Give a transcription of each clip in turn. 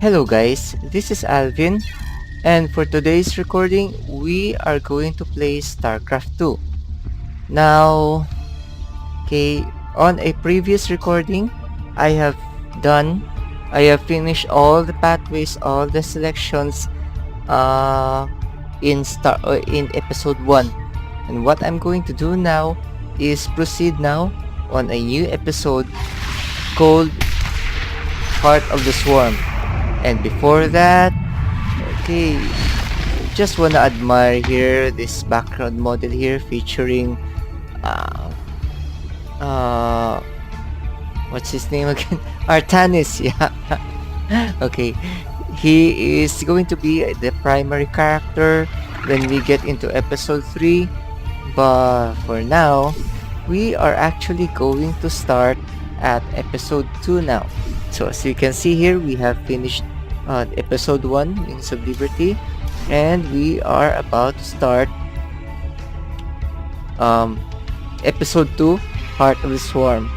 Hello guys, this is Alvin, and for today's recording, we are going to play StarCraft II. Now, okay, on a previous recording, I have done, I have finished all the pathways, all the selections uh, in episode 1. And what I'm going to do now is proceed now on a new episode called Heart of the Swarm. And before that, okay, just wanna admire here this background model here featuring uh, uh what's his name again? Artanis, yeah. Okay, he is going to be the primary character when we get into episode 3, but for now we are actually going to start at episode 2 now. So as you can see here, we have finished episode 1, Wings of Liberty, and we are about to start episode 2, Heart of the Swarm.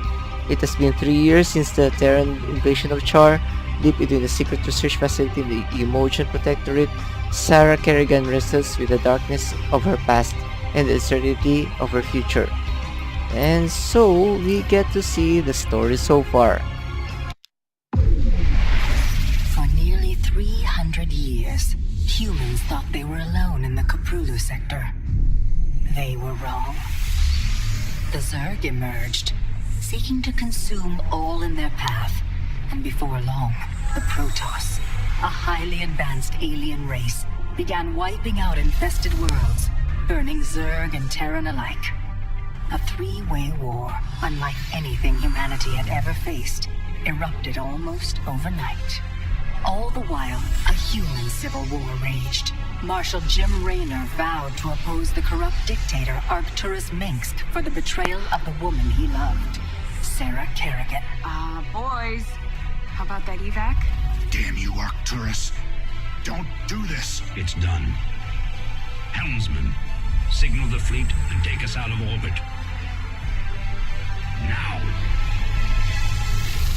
It has been 3 years since the Terran invasion of Char. Deep within the secret research facility in the Emotion Protectorate, Sarah Kerrigan wrestles with the darkness of her past and the uncertainty of her future. And so we get to see the story so far. For nearly 300 years, humans thought they were alone in the Caprulu sector. They were wrong. The Zerg emerged, seeking to consume all in their path, and before long, the Protoss, a highly advanced alien race, began wiping out infested worlds, burning Zerg and Terran alike. A three-way war, unlike anything humanity had ever faced, erupted almost overnight. All the while, a human civil war raged. Marshal Jim Raynor vowed to oppose the corrupt dictator Arcturus Minsk for the betrayal of the woman he loved, Sarah Kerrigan. Boys, how about that evac? Damn you, Arcturus. Don't do this. It's done. Helmsman, signal the fleet and take us out of orbit. Now.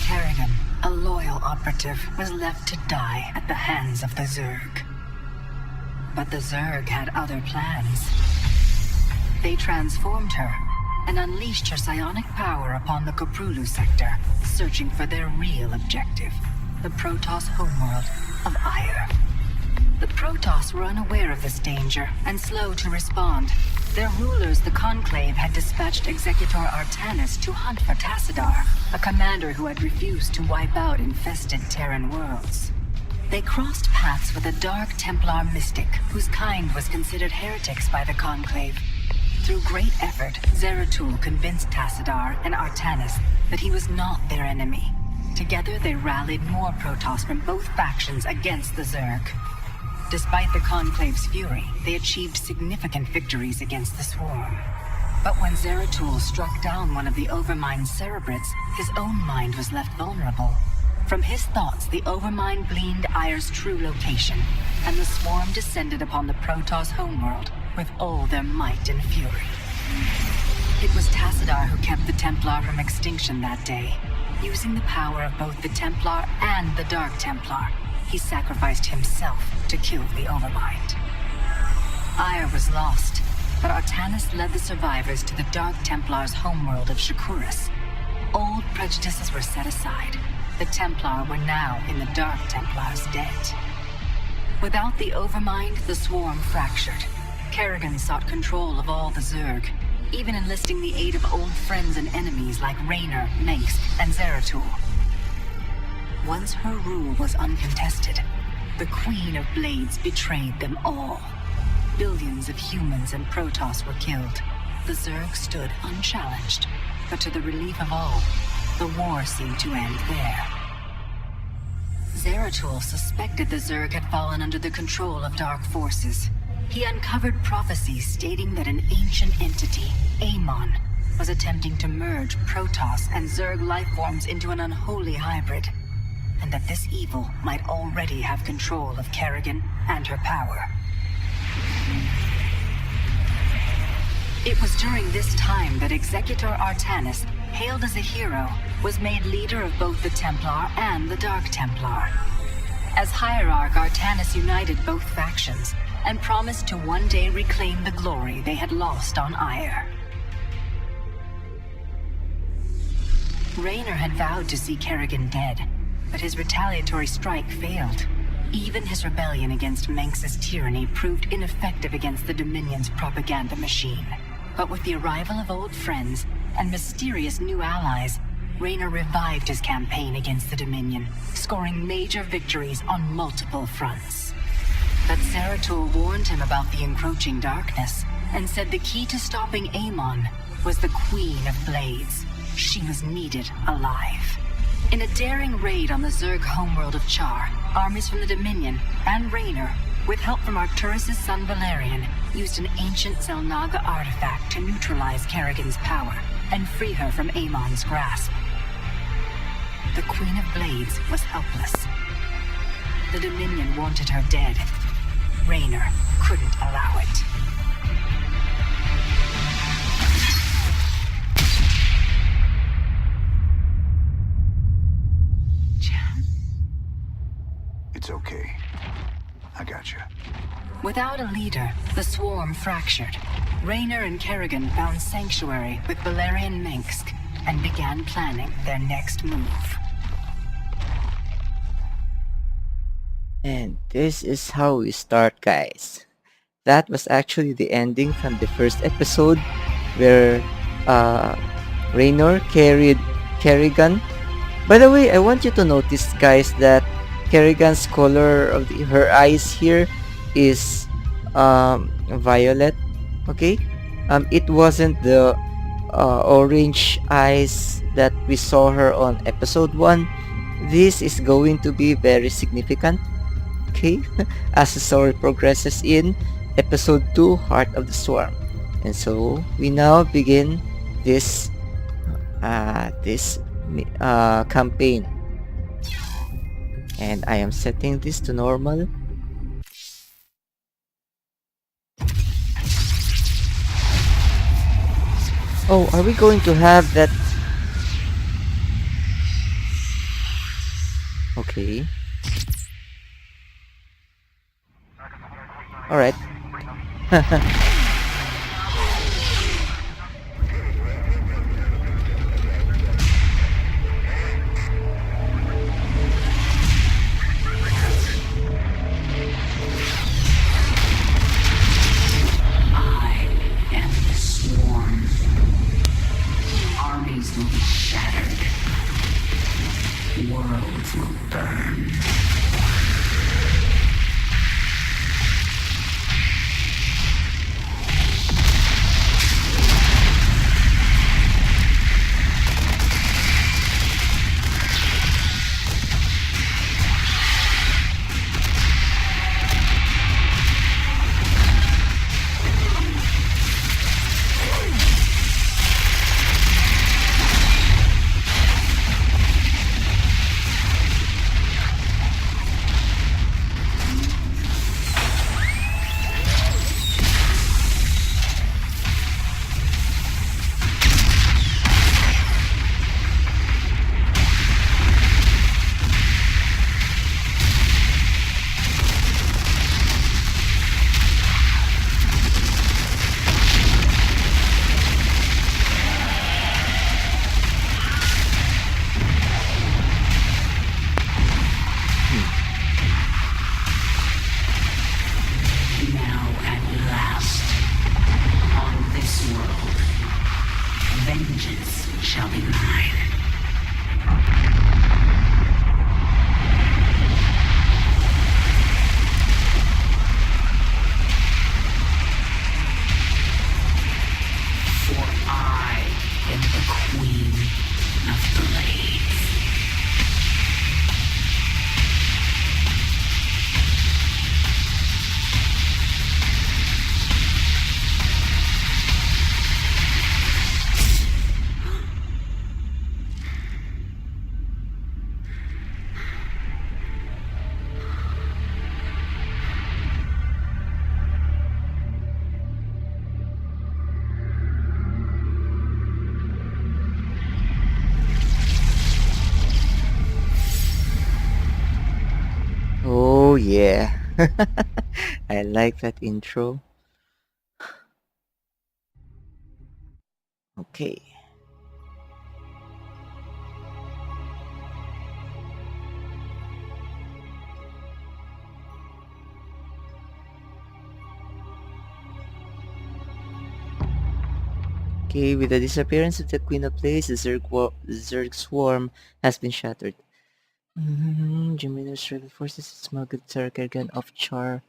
Kerrigan, a loyal operative, was left to die at the hands of the Zerg. But the Zerg had other plans. They transformed her and unleashed her psionic power upon the Caprulu sector, searching for their real objective, the Protoss homeworld of Ire. The Protoss were unaware of this danger and slow to respond. Their rulers, the Conclave, had dispatched Executor Artanis to hunt for Tassadar, a commander who had refused to wipe out infested Terran worlds. They crossed paths with a Dark Templar mystic, whose kind was considered heretics by the Conclave. Through great effort, Zeratul convinced Tassadar and Artanis that he was not their enemy. Together they rallied more Protoss from both factions against the Zerg. Despite the Conclave's fury, they achieved significant victories against the Swarm. But when Zeratul struck down one of the Overmind's Cerebrates, his own mind was left vulnerable. From his thoughts, the Overmind gleaned Ire's true location, and the Swarm descended upon the Protoss homeworld with all their might and fury. It was Tassadar who kept the Templar from extinction that day. Using the power of both the Templar and the Dark Templar, he sacrificed himself to kill the Overmind. Ire was lost, but Artanis led the survivors to the Dark Templar's homeworld of Shakuras. Old prejudices were set aside. The Templar were now in the Dark Templar's debt. Without the Overmind, the Swarm fractured. Kerrigan sought control of all the Zerg, even enlisting the aid of old friends and enemies like Raynor, Minsk, and Zeratul. Once her rule was uncontested, the Queen of Blades betrayed them all. Billions of humans and Protoss were killed. The Zerg stood unchallenged, but to the relief of all, the war seemed to end there. Zeratul suspected the Zerg had fallen under the control of dark forces. He uncovered prophecies stating that an ancient entity, Amon, was attempting to merge Protoss and Zerg lifeforms into an unholy hybrid, and that this evil might already have control of Kerrigan and her power. It was during this time that Executor Artanis, hailed as a hero, was made leader of both the Templar and the Dark Templar. As Hierarch, Artanis united both factions and promised to one day reclaim the glory they had lost on Ire. Raynor had vowed to see Kerrigan dead, but his retaliatory strike failed. Even his rebellion against Manx's tyranny proved ineffective against the Dominion's propaganda machine. But with the arrival of old friends and mysterious new allies, Raynor revived his campaign against the Dominion, scoring major victories on multiple fronts. But Zeratul warned him about the encroaching darkness and said the key to stopping Amon was the Queen of Blades. She was needed alive. In a daring raid on the Zerg homeworld of Char, armies from the Dominion and Raynor, with help from Arcturus' son Valerian, used an ancient Zelnaga artifact to neutralize Kerrigan's power and free her from Amon's grasp. The Queen of Blades was helpless. The Dominion wanted her dead. Raynor couldn't allow it. It's okay. I got you. Without a leader, the swarm fractured. Raynor and Kerrigan found sanctuary with Valerian Minsk and began planning their next move. And this is how we start, guys. That was actually the ending from the first episode where Raynor carried Kerrigan. By the way, I want you to notice, guys, that Kerrigan's color of her eyes here is violet. Okay, it wasn't the orange eyes that we saw her on episode 1. This is going to be very significant, okay, as the story progresses in episode 2, Heart of the Swarm. And so we now begin this campaign. And I am setting this to normal. Oh, are we going to have that? Okay. Alright. I am the swarm. Armies will be shattered. Worlds will burn. Oh yeah. I like that intro. Okay. Okay, with the disappearance of the Queen of Blades, the Zerg swarm has been shattered. Geminus rebel forces smuggled Sarkargan off Char,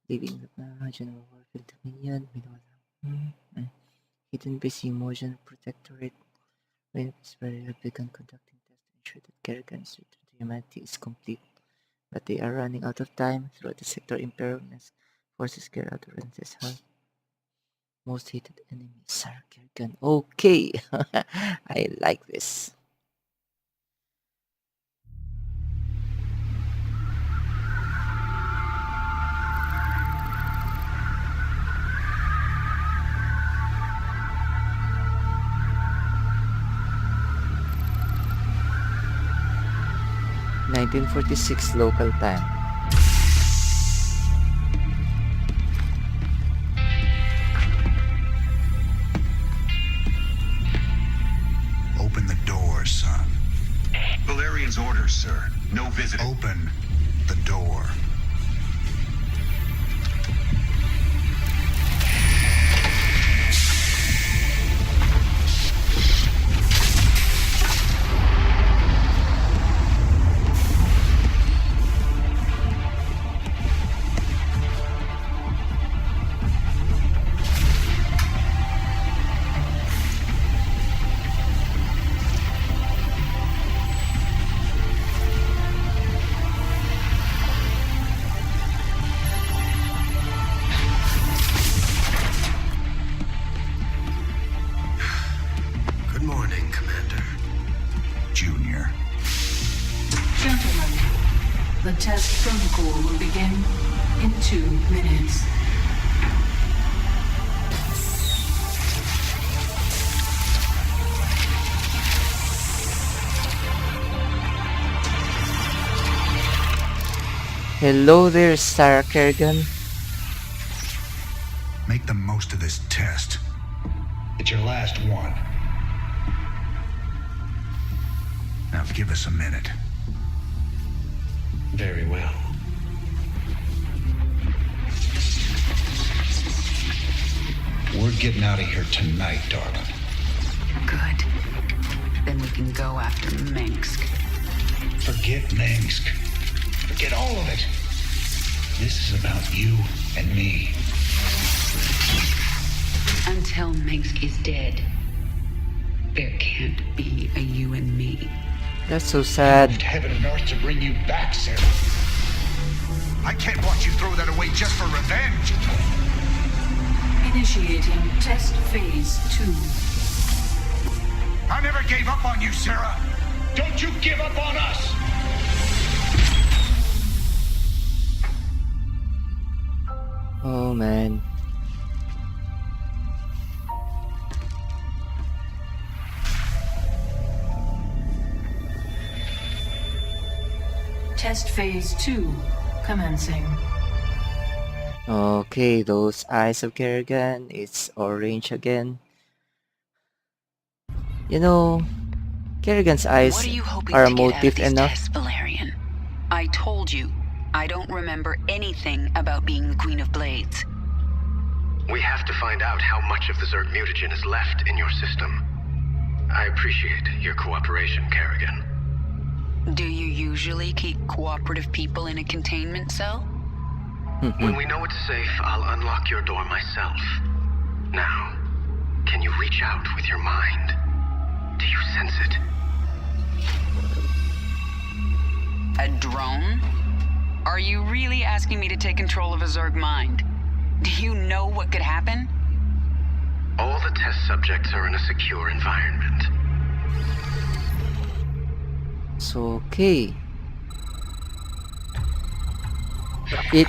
leaving the General Warfield Dominion. Mm. Hidden base Emotion Protectorate. When Israel have begun conducting tests to ensure that Kerrigan's return to humanity is complete. But they are running out of time. Throughout the sector, Imperialist forces carry out Renses help. Most hated enemy, Sarkargan. Okay, I like this. (1946) local time. Open the door, son. Valerian's orders, sir. No visit. Open the door. The test protocol will begin in 2 minutes. Hello there, Sarkargan. Make the most of this test. It's your last one. Now give us a minute. Very well. We're getting out of here tonight, darling. Good. Then we can go after Minsk. Forget Minsk. Forget all of it. This is about you and me. Until Minsk is dead, there can't be a you and me. That's so sad. Moved heaven and earth to bring you back, Sarah. I can't watch you throw that away just for revenge. Initiating test phase 2. I never gave up on you, Sarah. Don't you give up on us. Oh man. Test phase 2 commencing. Okay, those eyes of Kerrigan, it's orange again. You know, Kerrigan's eyes What are you hoping are to get out of motive these enough. tests, Valerian? I told you, I don't remember anything about being the Queen of Blades. We have to find out how much of the Zerg mutagen is left in your system. I appreciate your cooperation, Kerrigan. Do you usually keep cooperative people in a containment cell? When we know it's safe, I'll unlock your door myself. Now, can you reach out with your mind? Do you sense it? A drone? Are you really asking me to take control of a Zerg mind? Do you know what could happen? All the test subjects are in a secure environment. So okay. It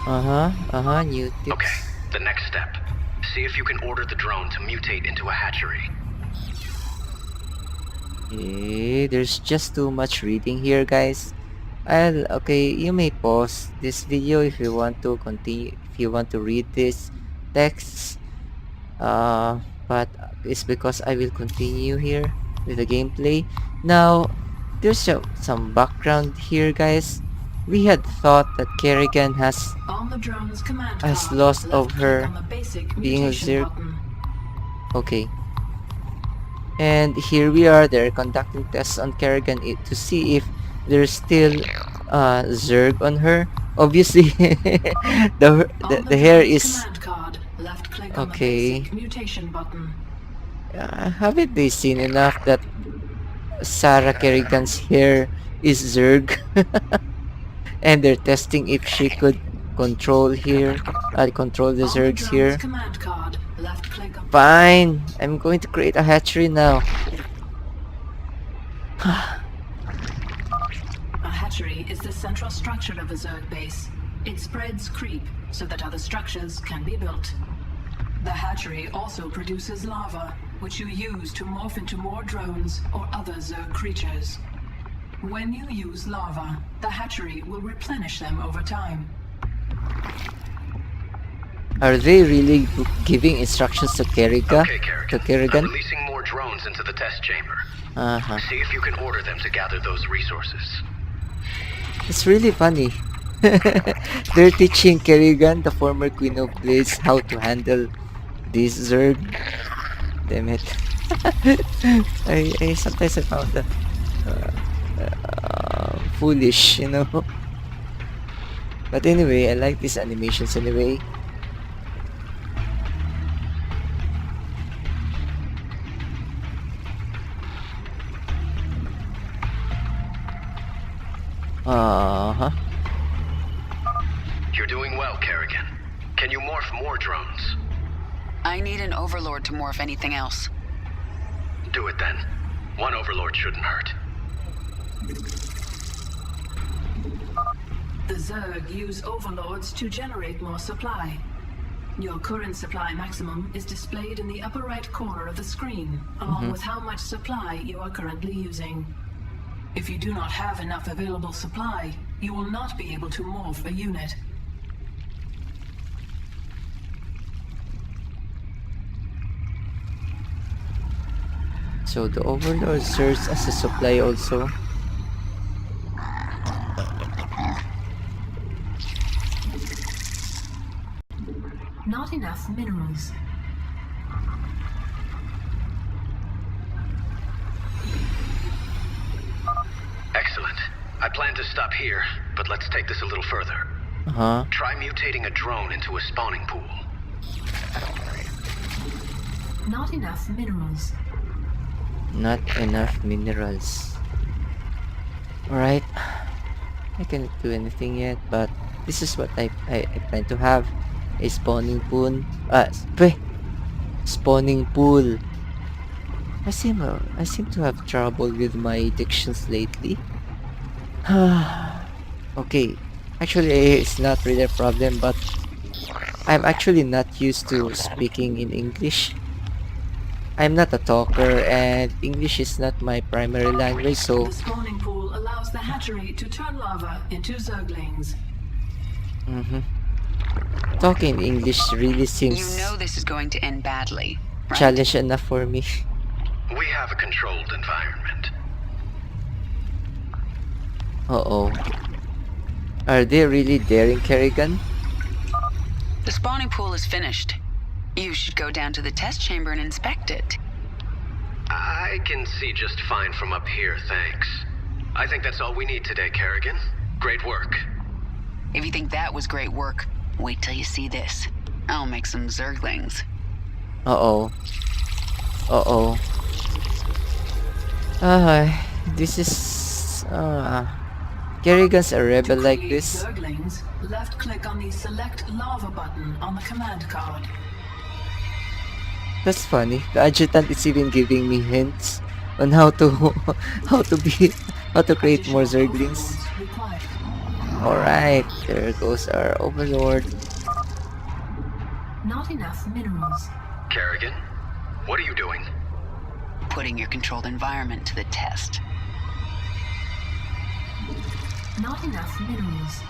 new tips. Okay, the next step. See if you can order the drone to mutate into a hatchery. Okay, there's just too much reading here, guys. Okay, you may pause this video if you want to continue, if you want to read this text. But it's because I will continue here with the gameplay. Now, there's some background here, guys. We had thought that Kerrigan On the drone's command has card, lost of left her click on the basic being a mutation Zerg. button. Okay. And here we are. They're conducting tests on Kerrigan to see if there's still Zerg on her. Obviously, the hair is command card, left click on the okay. basic mutation button. Haven't they seen enough that Sarah Kerrigan's hair is Zerg? And they're testing if she could control here. Control the Zergs here. Command card, left click on Fine. I'm going to create a hatchery now. A hatchery is the central structure of a Zerg base. It spreads creep so that other structures can be built. The hatchery also produces lava, which you use to morph into more drones or other Zerg creatures. When you use lava, the hatchery will replenish them over time. Are they really giving instructions to Kerrigan? Okay, Kerrigan. I'm releasing more drones into the test chamber. See if you can order them to gather those resources. It's really funny. They're teaching Kerrigan, the former Queen of Blades, how to handle this Zerg. Damn it. I sometimes I found that foolish, you know. But anyway, I like these animations anyway. You're doing well, Kerrigan. Can you morph more drones? I need an overlord to morph anything else. Do it then. One overlord shouldn't hurt. The Zerg use overlords to generate more supply. Your current supply maximum is displayed in the upper right corner of the screen, along with how much supply you are currently using. If you do not have enough available supply, you will not be able to morph a unit. So the overlord serves as a supply also. Not enough minerals. Excellent. I plan to stop here, but let's take this a little further. Try mutating a drone into a spawning pool. Not enough minerals. Not enough minerals. Alright. I cannot do anything yet, but this is what I plan to have. A spawning pool. Spawning pool. I seem to have trouble with my dictions lately. Okay. Actually, it's not really a problem, but I'm actually not used to speaking in English. I'm not a talker, and English is not my primary language, so... The spawning pool allows the hatchery to turn lava into Zerglings. Talking English really seems... You know this is going to end badly, right? challenge enough for me. We have a controlled environment. Uh-oh. Are they really daring Kerrigan? The spawning pool is finished. You should go down to the test chamber and inspect it. I can see just fine from up here, thanks. I think that's all we need today, Kerrigan. Great work. If you think that was great work, wait till you see this. I'll make some Zerglings. Uh-oh. Uh-oh. This is... Kerrigan's a rebel like this. Zerglings, left click on the select lava button on the command card. That's funny. The adjutant is even giving me hints on how to create more Zerglings. Alright, there goes our overlord. Not enough minerals. Kerrigan, what are you doing? Putting your controlled environment to the test. Not enough minerals.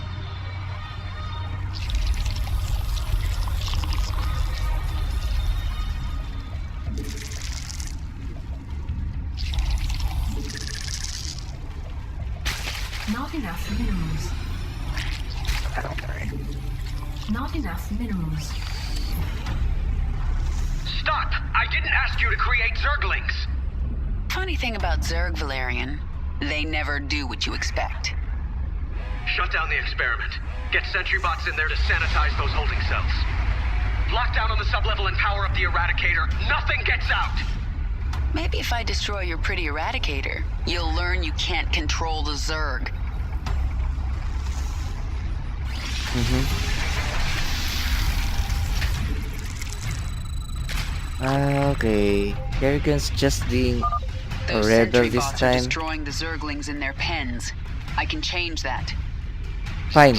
Not enough minerals. Not enough minerals. Stop! I didn't ask you to create Zerglings! Funny thing about Zerg, Valerian. They never do what you expect. Shut down the experiment. Get sentry bots in there to sanitize those holding cells. Lock down on the sublevel and power up the Eradicator. Nothing gets out! Maybe if I destroy your pretty Eradicator, you'll learn you can't control the Zerg. Okay, Kerrigan's just being a Those rebel sentry this bots are time. destroying the Zerglings in their pens. I can change that. Fine.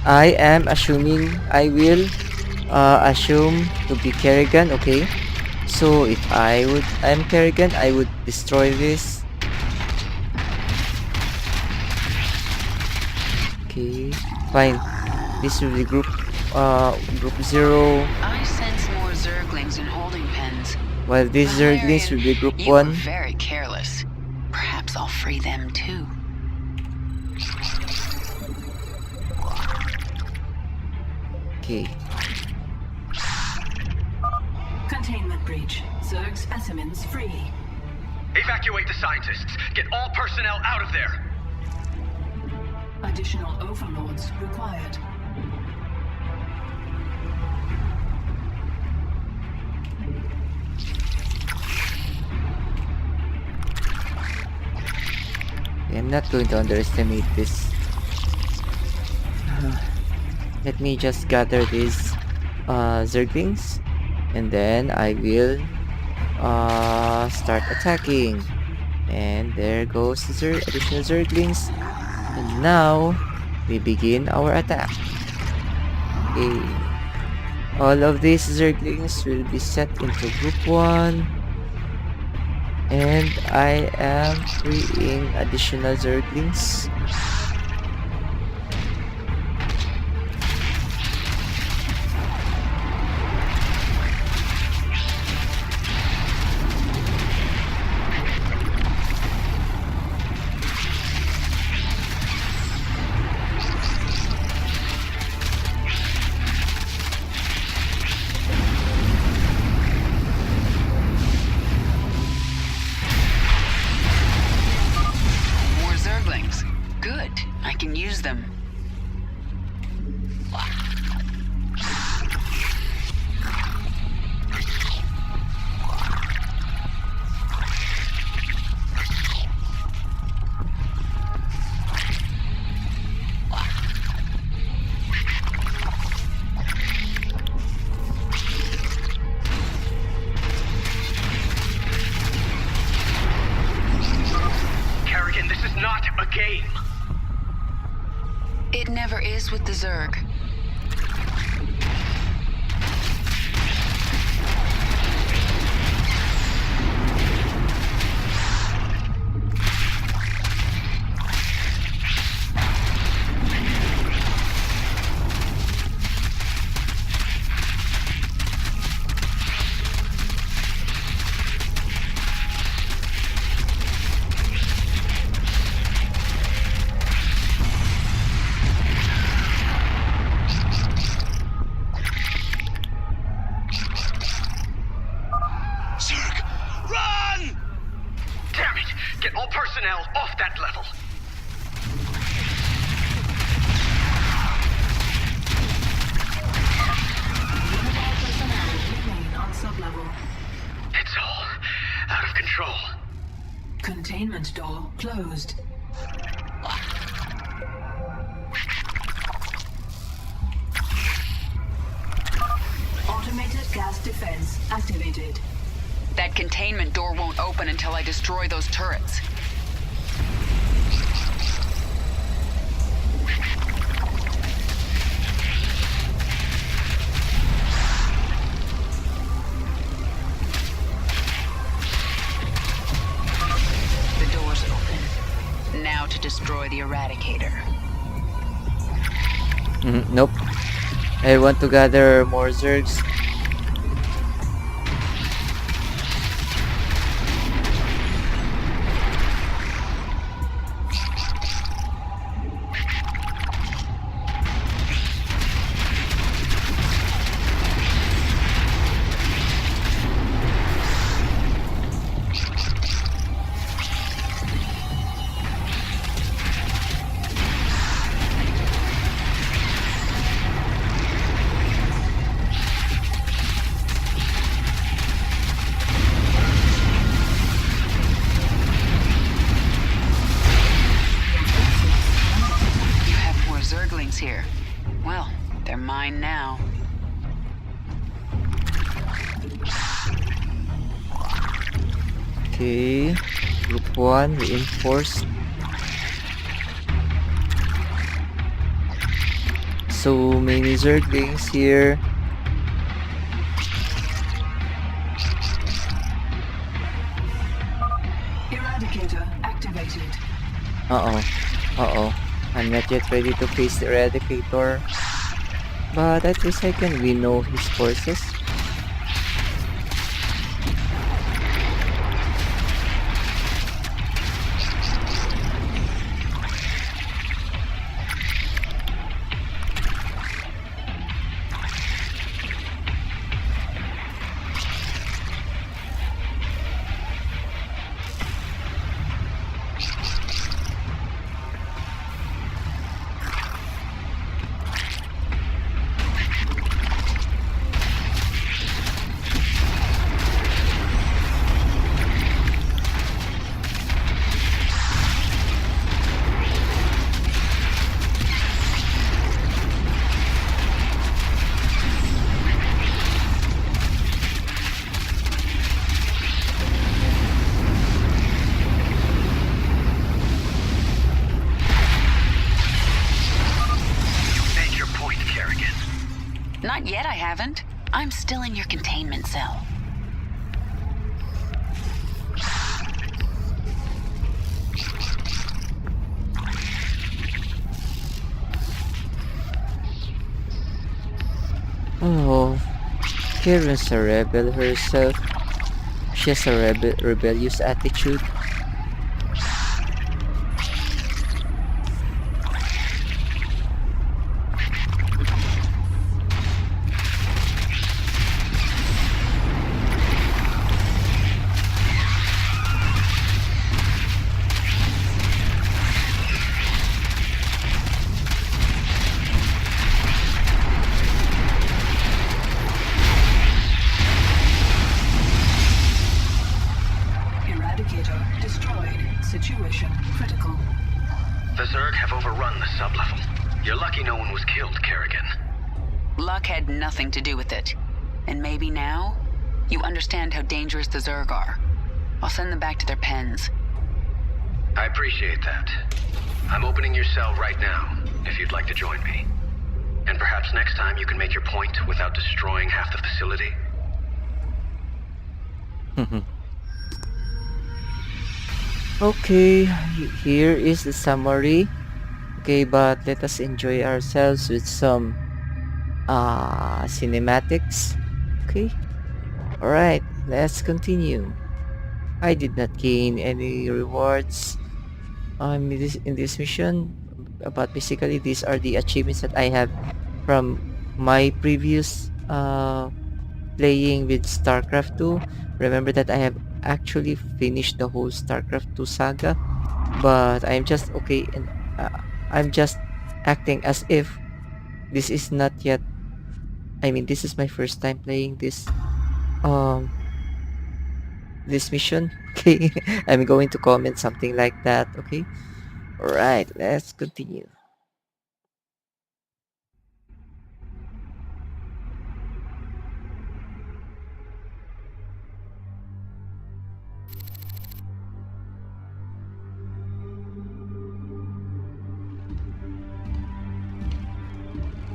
I am assuming I will assume to be Kerrigan, okay? So if I'm Kerrigan, I would destroy this. Okay, fine. This will be group 0, I sense more Zerglings in holding pens. while these Zerglings will be group you were 1. very careless. Perhaps I'll free them too. Okay. Containment breach. Zerg specimens free. Evacuate the scientists. Get all personnel out of there. Additional overlords required. I'm not going to underestimate this. Let me just gather these Zerglings, and then I will start attacking. And there goes the additional Zerglings. And now we begin our attack. Okay. All of these Zerglings will be set into group 1. And I am freeing additional Zerglings. More Zerglings. Good. I can use them. Kerrigan, this is not a game. It never is with the Zerg. Zerg, run! Damn it! Get all personnel off that level. Mobile personnel remain on sublevel. It's all out of control. Containment door closed. Automated gas defense activated. That containment door won't open until I destroy those turrets. The door's open. Now to destroy the Eradicator. Nope. I want to gather more Zergs. You have more Zerglings here. Well, they're mine now. Okay. Group 1 reinforced. So many Zerglings here. Eradicator activated. Uh-oh. I'm not yet ready to face the Eradicator. But at least I can winnow his forces. Make your point, Kerrigan. Not yet, I haven't. I'm still in your containment cell. Oh, Karen's a rebel herself. She has a rebellious attitude. Eradicator destroyed. Situation critical. The Zerg have overrun the sublevel. You're lucky no one was killed, Kerrigan. Luck had nothing to do with it. And maybe now, you understand how dangerous the Zerg are. I'll send them back to their pens. I appreciate that. I'm opening your cell right now, if you'd like to join me. And perhaps next time you can make your point without destroying half the facility. Okay, here is the summary. Okay, but let us enjoy ourselves with some cinematics. Okay, alright, let's continue. I did not gain any rewards in this mission, but basically these are the achievements that I have from my previous playing with StarCraft II. Remember that I have actually finished the whole StarCraft II saga, but I'm just okay, and I'm just acting as if this is not yet, I mean, this is my first time playing um this mission. Okay, I'm going to comment something like that. Okay, all right, let's continue.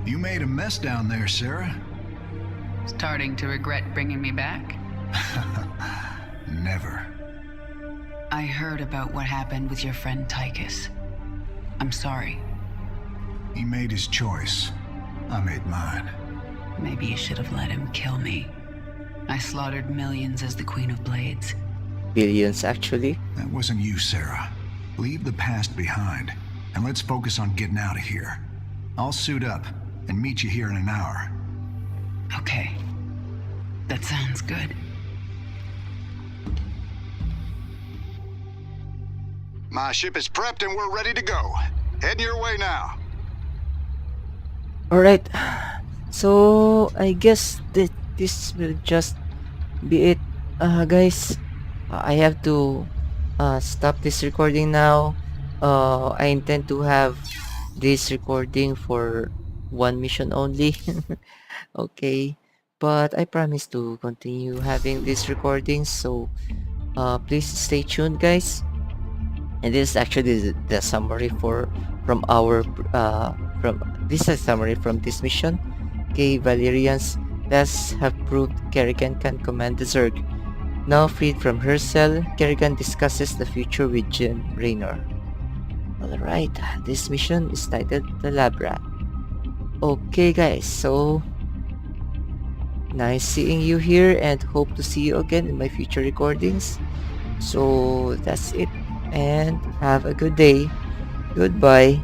You made a mess down there, Sarah. Starting to regret bringing me back? Never. I heard about what happened with your friend Tychus. I'm sorry. He made his choice. I made mine. Maybe you should have let him kill me. I slaughtered millions as the Queen of Blades. Billions, actually. That wasn't you, Sarah. Leave the past behind, and let's focus on getting out of here. I'll suit up and meet you here in an hour. Okay. That sounds good. My ship is prepped and we're ready to go. Heading your way now. Alright, so I guess that this will just be it, guys. I have to stop this recording now. I intend to have this recording for one mission only. Okay, but I promise to continue having these recordings, so please stay tuned, guys. And this is actually the summary from our from this is a summary from this mission. Okay, Valerian's tests have proved Kerrigan can command the Zerg. Now freed from her cell, Kerrigan discusses the future with Jim Raynor. Alright, this mission is titled The Lab Rat. Okay guys, so nice seeing you here and hope to see you again in my future recordings. So that's it, and have a good day. Goodbye.